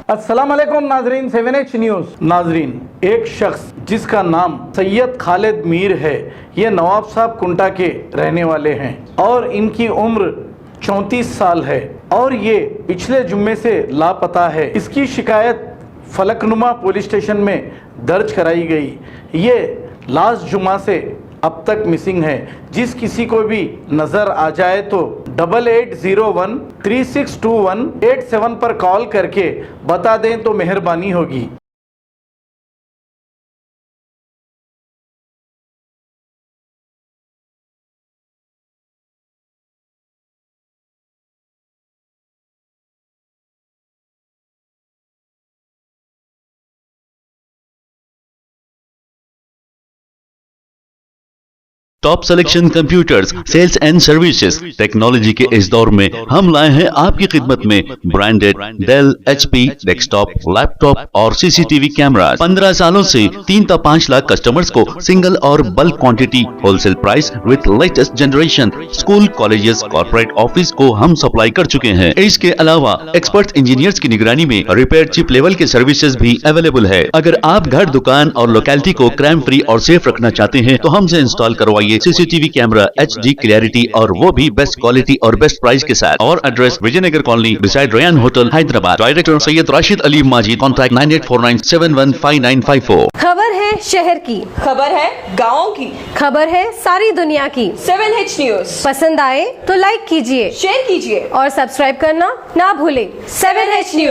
अस्सलाम वालेकुम नाजरीन, 7H न्यूज़। नाजरीन, एक शख्स जिसका नाम सैयद खालिद मीर है, ये नवाब साहब कुंटा के रहने वाले हैं और इनकी उम्र 34 साल है और ये पिछले जुम्मे से लापता है। इसकी शिकायत फलकनुमा पुलिस स्टेशन में दर्ज कराई गई। ये लास्ट जुम्मा से अब तक मिसिंग है। जिस किसी को भी नज़र आ जाए तो 8801362187 पर कॉल करके बता दें तो मेहरबानी होगी। Top selection computers sales and services technology के इस दौर में हम लाए हैं आपकी खिदमत में branded Dell, HP desktop, laptop और सीसीटीवी कैमरा। 15 सालों से 3 से 5 लाख कस्टमर्स को सिंगल और bulk quantity wholesale price with latest generation school, colleges, corporate office को हम सप्लाई कर चुके हैं। इसके अलावा एक्सपर्ट इंजीनियर्स की निगरानी में रिपेयर चिप लेवल के सर्विसेज भी अवेलेबल है। अगर आप घर, दुकान और लोकेलिटी को क्राइम फ्री और सेफ रखना चाहते हैं तो हमसे इंस्टॉल करवाइए सीसीटीवी कैमरा HD क्लैरिटी और वो भी बेस्ट क्वालिटी और बेस्ट प्राइस के साथ। और address Vijayanagar colony beside Ryan hotel, Hyderabad. Director Syed Rashid Ali Majid. Contact 9849715954। खबर है शहर की, खबर है गाँव की, खबर है सारी दुनिया की। 7H न्यूज़ पसंद आए तो लाइक कीजिए, शेयर कीजिए और सब्सक्राइब करना ना भूले। 7H news.